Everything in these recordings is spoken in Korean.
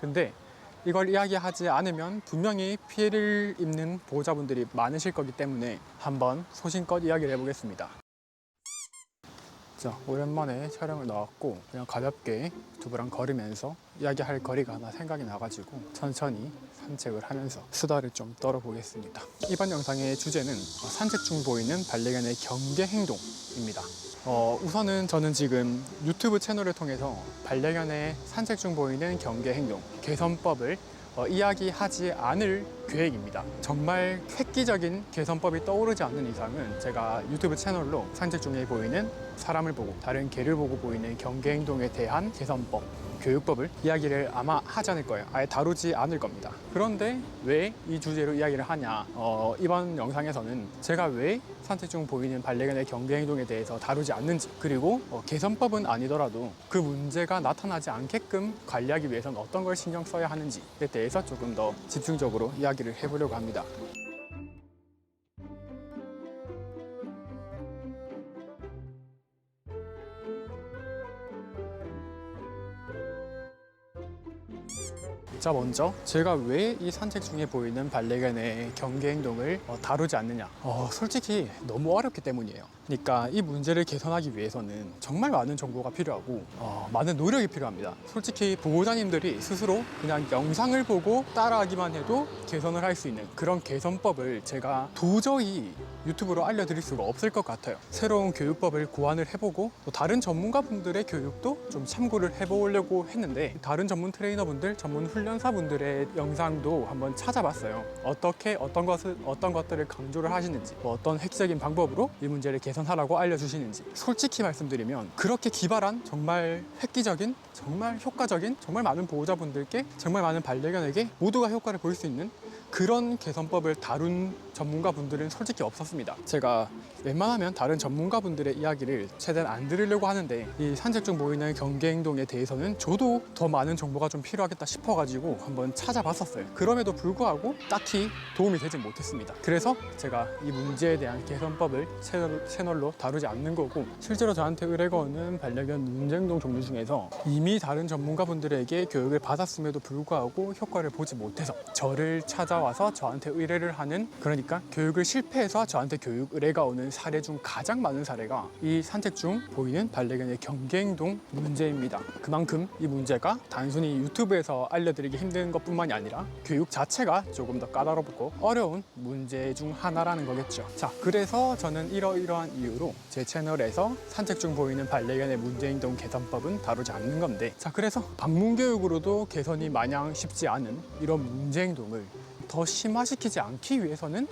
근데 이걸 이야기하지 않으면 분명히 피해를 입는 보호자분들이 많으실 거기 때문에 한번 소신껏 이야기를 해보겠습니다. 자, 오랜만에 촬영을 나왔고 그냥 가볍게 두부랑 걸으면서 이야기할 거리가 하나 생각이 나가지고 천천히 산책을 하면서 수다를 좀 떨어보겠습니다. 이번 영상의 주제는 산책 중 보이는 반려견의 경계 행동입니다. 우선은 저는 지금 유튜브 채널을 통해서 반려견의 산책 중 보이는 경계 행동 개선법을 이야기하지 않을 계획입니다. 정말 획기적인 개선법이 떠오르지 않는 이상은 제가 유튜브 채널로 산책 중에 보이는 사람을 보고 다른 개를 보고 보이는 경계 행동에 대한 개선법, 교육법을 이야기를 아마 하지 않을 거예요. 아예 다루지 않을 겁니다. 그런데 왜 이 주제로 이야기를 하냐? 이번 영상에서는 제가 왜 산책 중 보이는 반려견의 경계 행동에 대해서 다루지 않는지, 그리고 개선법은 아니더라도 그 문제가 나타나지 않게끔 관리하기 위해서는 어떤 걸 신경 써야 하는지에 대해서 조금 더 집중적으로 이야기를 해보려고 합니다. 자, 먼저 제가 왜 이 산책 중에 보이는 반려견의 경계 행동을 다루지 않느냐, 솔직히 너무 어렵기 때문이에요. 그러니까 이 문제를 개선하기 위해서는 정말 많은 정보가 필요하고 많은 노력이 필요합니다. 솔직히 보호자님들이 스스로 그냥 영상을 보고 따라하기만 해도 개선을 할 수 있는 그런 개선법을 제가 도저히 유튜브로 알려드릴 수가 없을 것 같아요. 새로운 교육법을 고안을 해보고 또 다른 전문가분들의 교육도 좀 참고를 해보려고 했는데, 다른 전문 트레이너분들, 전문 훈련사분들의 영상도 한번 찾아봤어요. 어떻게 어떤 것들을 강조를 하시는지, 어떤 획기적인 방법으로 이 문제를 개선하라고 알려주시는지. 솔직히 말씀드리면 그렇게 기발한, 정말 획기적인, 정말 효과적인, 정말 많은 보호자분들께, 정말 많은 반려견에게 모두가 효과를 볼 수 있는 그런 개선법을 다룬 전문가분들은 솔직히 없었습니다. 제가 웬만하면 다른 전문가분들의 이야기를 최대한 안 들으려고 하는데, 이 산책 중 보이는 경계 행동에 대해서는 저도 더 많은 정보가 좀 필요하겠다 싶어가지고 한번 찾아봤었어요. 그럼에도 불구하고 딱히 도움이 되진 못했습니다. 그래서 제가 이 문제에 대한 개선법을 채널로 다루지 않는 거고, 실제로 저한테 의뢰가 오는 반려견 문제 행동 종류 중에서 이미 다른 전문가분들에게 교육을 받았음에도 불구하고 효과를 보지 못해서 저를 찾아와서 저한테 의뢰를 하는, 그러니까 교육을 실패해서 저한테 교육 의뢰가 오는 사례 중 가장 많은 사례가 이 산책 중 보이는 반려견의 경계 행동 문제입니다. 그만큼 이 문제가 단순히 유튜브에서 알려드리기 힘든 것뿐만이 아니라 교육 자체가 조금 더 까다롭고 어려운 문제 중 하나라는 거겠죠. 자, 그래서 저는 이러이러한 이유로 제 채널에서 산책 중 보이는 반려견의 문제 행동 개선법은 다루지 않는 건데, 자, 그래서 방문 교육으로도 개선이 마냥 쉽지 않은 이런 문제 행동을 더 심화시키지 않기 위해서는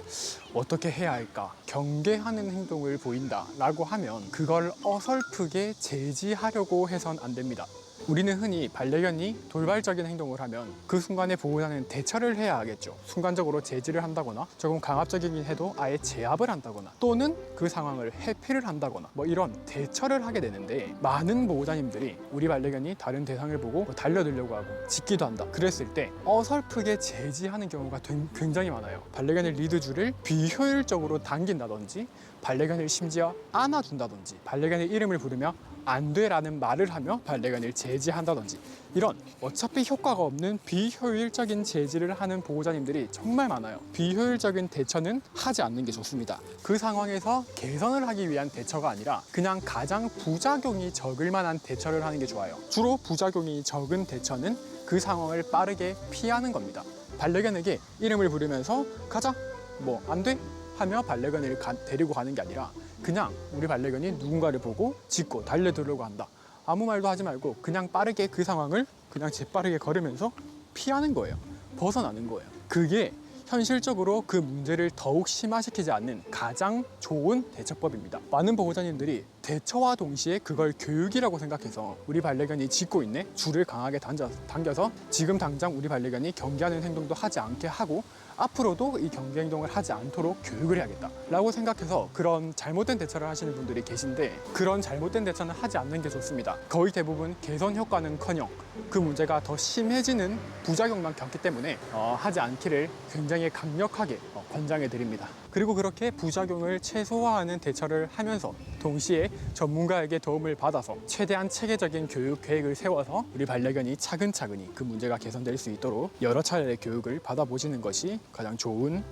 어떻게 해야 할까? 경계하는 행동을 보인다 라고 하면 그걸 어설프게 제지하려고 해선 안 됩니다. 우리는 흔히 반려견이 돌발적인 행동을 하면 그 순간에 보호자는 대처를 해야 하겠죠. 순간적으로 제지를 한다거나, 조금 강압적이긴 해도 아예 제압을 한다거나, 또는 그 상황을 회피를 한다거나, 뭐 이런 대처를 하게 되는데, 많은 보호자님들이 우리 반려견이 다른 대상을 보고 달려들려고 하고 짖기도 한다, 그랬을 때 어설프게 제지하는 경우가 굉장히 많아요. 반려견의 리드줄을 비효율적으로 당긴다든지, 반려견을 심지어 안아준다든지, 반려견의 이름을 부르며 안 돼라는 말을 하며 반려견을 제지한다든지, 이런 어차피 효과가 없는 비효율적인 제지를 하는 보호자님들이 정말 많아요. 비효율적인 대처는 하지 않는 게 좋습니다. 그 상황에서 개선을 하기 위한 대처가 아니라 그냥 가장 부작용이 적을 만한 대처를 하는 게 좋아요. 주로 부작용이 적은 대처는 그 상황을 빠르게 피하는 겁니다. 반려견에게 이름을 부르면서 가자, 뭐 안 돼? 하며 반려견을 데리고 가는 게 아니라 그냥 우리 반려견이 누군가를 보고 짖고 달려들려고 한다, 아무 말도 하지 말고 그냥 빠르게 그 상황을 그냥 재빠르게 걸으면서 피하는 거예요. 벗어나는 거예요. 그게 현실적으로 그 문제를 더욱 심화시키지 않는 가장 좋은 대처법입니다. 많은 보호자님들이 대처와 동시에 그걸 교육이라고 생각해서 우리 반려견이 짖고 있네? 줄을 강하게 당겨서 지금 당장 우리 반려견이 경계하는 행동도 하지 않게 하고 앞으로도 이 경계 행동을 하지 않도록 교육을 해야겠다 라고 생각해서 그런 잘못된 대처를 하시는 분들이 계신데, 그런 잘못된 대처는 하지 않는 게 좋습니다. 거의 대부분 개선 효과는커녕 그 문제가 더 심해지는 부작용만 겪기 때문에 하지 않기를 굉장히 강력하게 권장해 드립니다. 그리고 그렇게 부작용을 최소화하는 대처를 하면서 동시에 전문가에게 도움을 받아서 최대한 체계적인 교육 계획을 세워서 우리 반려견이 차근차근히 그 문제가 개선될 수 있도록 여러 차례의 교육을 받아보시는 것이 가장 좋은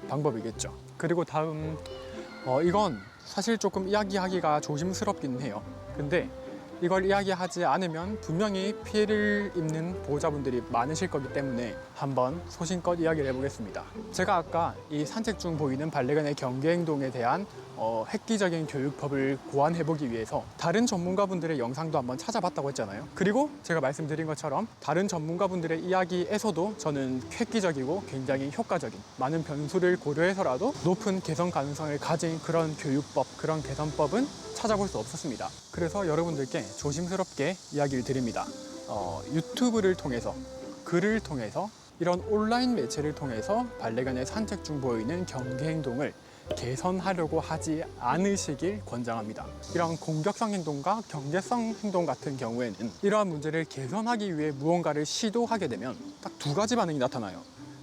방법이겠죠. 그리고 다음 이건 사실 조금 이야기하기가 조심스럽긴 해요. 근데 이걸 이야기하지 않으면 분명히 피해를 입는 보호자분들이 많으실 거기 때문에 한번 소신껏 이야기를 해보겠습니다. 제가 아까 이 산책 중 보이는 반려견의 경계 행동에 대한 획기적인 교육법을 고안해보기 위해서 다른 전문가분들의 영상도 한번 찾아봤다고 했잖아요. 그리고 제가 말씀드린 것처럼 다른 전문가분들의 이야기에서도 저는 획기적이고 굉장히 효과적인 많은 변수를 고려해서라도 높은 개선 가능성을 가진 그런 교육법, 그런 개선법은 찾아볼 수 없었습니다. 그래서 여러분들께 조심스럽게 이야기를 드립니다. 유튜브를 통해서, 글을 통해서, 이런 온라인 매체를 통해서 반려견의 산책 중 보이는 경계 행동을 개선하려고 하지 않으시길 권장합니다. 이런 공격성 행동과 경계성 행동 같은 경우에는 이러한 문제를 개선하기 위해 무언가를 시도하게 되면 딱 두 가지 반응이 나타나요.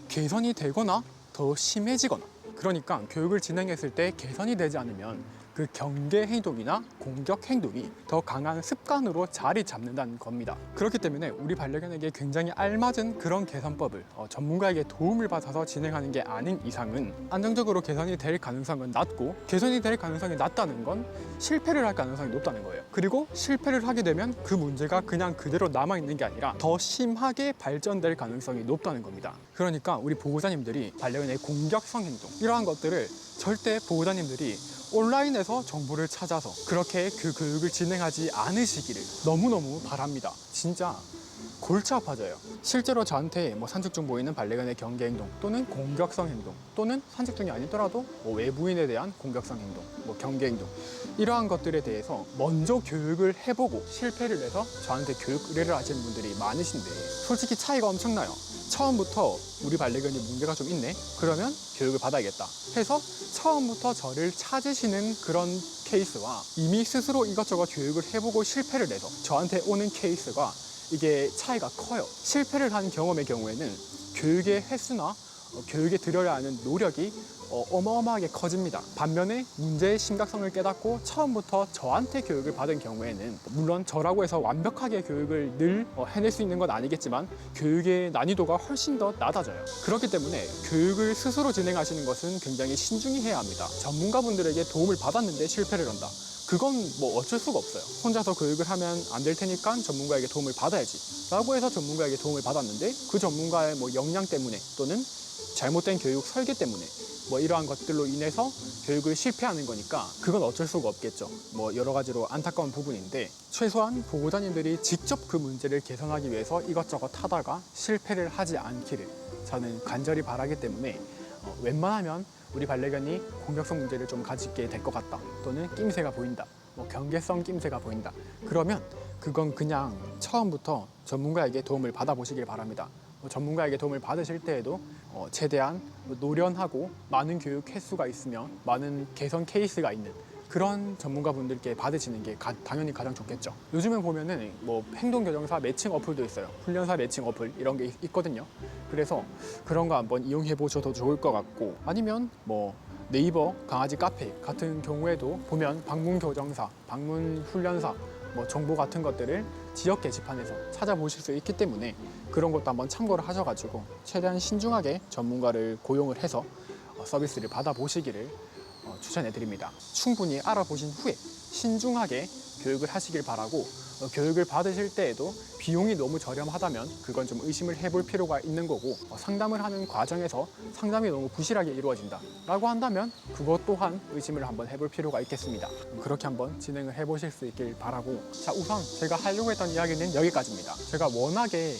개선이 되거나 더 심해지거나. 그러니까 교육을 진행했을 때 개선이 되지 않으면 그 경계 행동이나 공격 행동이 더 강한 습관으로 자리 잡는다는 겁니다. 그렇기 때문에 우리 반려견에게 굉장히 알맞은 그런 개선법을 전문가에게 도움을 받아서 진행하는 게 아닌 이상은 안정적으로 개선이 될 가능성은 낮고, 개선이 될 가능성이 낮다는 건 실패를 할 가능성이 높다는 거예요. 그리고 실패를 하게 되면 그 문제가 그냥 그대로 남아있는 게 아니라 더 심하게 발전될 가능성이 높다는 겁니다. 그러니까 우리 보호자님들이 반려견의 공격성 행동, 이러한 것들을 절대 보호자님들이 온라인에서 정보를 찾아서 그렇게 그 교육을 진행하지 않으시기를 너무너무 바랍니다. 진짜 골치 아파져요. 실제로 저한테 산책 중 보이는 반려견의 경계 행동 또는 공격성 행동, 또는 산책 중이 아니더라도 외부인에 대한 공격성 행동, 경계 행동, 이러한 것들에 대해서 먼저 교육을 해보고 실패를 해서 저한테 교육 의뢰를 하시는 분들이 많으신데, 솔직히 차이가 엄청나요. 처음부터 우리 반려견이 문제가 좀 있네? 그러면 교육을 받아야겠다 해서 처음부터 저를 찾으시는 그런 케이스와 이미 스스로 이것저것 교육을 해보고 실패를 해서 저한테 오는 케이스가 이게 차이가 커요. 실패를 한 경험의 경우에는 교육의 횟수나 교육에 들여야 하는 노력이 어마어마하게 커집니다. 반면에 문제의 심각성을 깨닫고 처음부터 저한테 교육을 받은 경우에는, 물론 저라고 해서 완벽하게 교육을 늘 해낼 수 있는 건 아니겠지만 교육의 난이도가 훨씬 더 낮아져요. 그렇기 때문에 교육을 스스로 진행하시는 것은 굉장히 신중히 해야 합니다. 전문가분들에게 도움을 받았는데 실패를 한다, 그건 어쩔 수가 없어요. 혼자서 교육을 하면 안 될 테니까 전문가에게 도움을 받아야지 라고 해서 전문가에게 도움을 받았는데, 그 전문가의 역량 때문에 또는 잘못된 교육 설계 때문에 이러한 것들로 인해서 교육을 실패하는 거니까 그건 어쩔 수가 없겠죠. 여러 가지로 안타까운 부분인데, 최소한 보호자님들이 직접 그 문제를 개선하기 위해서 이것저것 하다가 실패를 하지 않기를 저는 간절히 바라기 때문에 웬만하면 우리 반려견이 공격성 문제를 좀 가지게 될 것 같다, 또는 낌새가 보인다, 경계성 낌새가 보인다, 그러면 그건 그냥 처음부터 전문가에게 도움을 받아보시길 바랍니다. 전문가에게 도움을 받으실 때에도 최대한 노련하고 많은 교육 횟수가 있으며 많은 개선 케이스가 있는 그런 전문가분들께 받으시는 게 당연히 가장 좋겠죠. 요즘에 보면은 행동교정사 매칭 어플도 있어요. 훈련사 매칭 어플 이런 게 있거든요. 그래서 그런 거 한번 이용해 보셔도 좋을 것 같고, 아니면 네이버 강아지 카페 같은 경우에도 보면 방문 교정사, 방문 훈련사 정보 같은 것들을 지역 게시판에서 찾아보실 수 있기 때문에 그런 것도 한번 참고를 하셔가지고 최대한 신중하게 전문가를 고용을 해서 서비스를 받아보시기를 추천해드립니다. 충분히 알아보신 후에 신중하게 교육을 하시길 바라고, 교육을 받으실 때에도 비용이 너무 저렴하다면 그건 좀 의심을 해볼 필요가 있는 거고, 상담을 하는 과정에서 상담이 너무 부실하게 이루어진다 라고 한다면 그것 또한 의심을 한번 해볼 필요가 있겠습니다. 그렇게 한번 진행을 해보실 수 있길 바라고, 자, 우선 제가 하려고 했던 이야기는 여기까지입니다. 제가 워낙에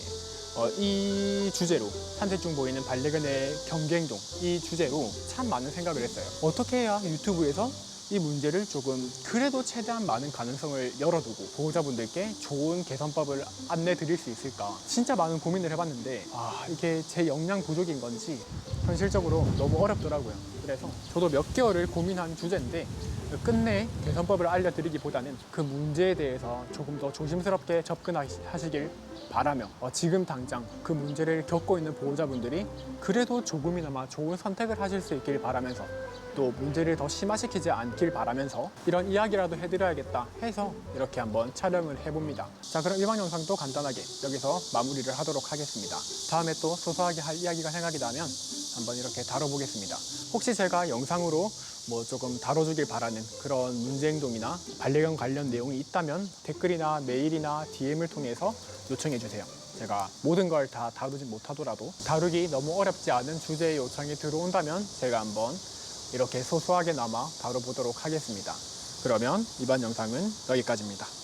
이 주제로, 산책 중 보이는 반려견의 경계행동, 이 주제로 참 많은 생각을 했어요. 어떻게 해야 유튜브에서 이 문제를 조금 그래도 최대한 많은 가능성을 열어두고 보호자분들께 좋은 개선법을 안내 드릴 수 있을까, 진짜 많은 고민을 해봤는데 이게 제 역량 부족인 건지 현실적으로 너무 어렵더라고요. 그래서 저도 몇 개월을 고민한 주제인데 끝내 개선법을 알려드리기보다는 그 문제에 대해서 조금 더 조심스럽게 접근하시길 바라며 지금 당장 그 문제를 겪고 있는 보호자분들이 그래도 조금이나마 좋은 선택을 하실 수 있길 바라면서 또 문제를 더 심화시키지 않길 바라면서 이런 이야기라도 해드려야겠다 해서 이렇게 한번 촬영을 해봅니다. 자, 그럼 이번 영상도 간단하게 여기서 마무리를 하도록 하겠습니다. 다음에 또 소소하게 할 이야기가 생각이 나면 한번 이렇게 다뤄보겠습니다. 혹시 제가 영상으로 조금 다뤄주길 바라는 그런 문제행동이나 반려견 관련 내용이 있다면 댓글이나 메일이나 DM을 통해서 요청해 주세요. 제가 모든 걸 다 다루지 못하더라도 다루기 너무 어렵지 않은 주제의 요청이 들어온다면 제가 한번 이렇게 소소하게나마 다뤄보도록 하겠습니다. 그러면 이번 영상은 여기까지입니다.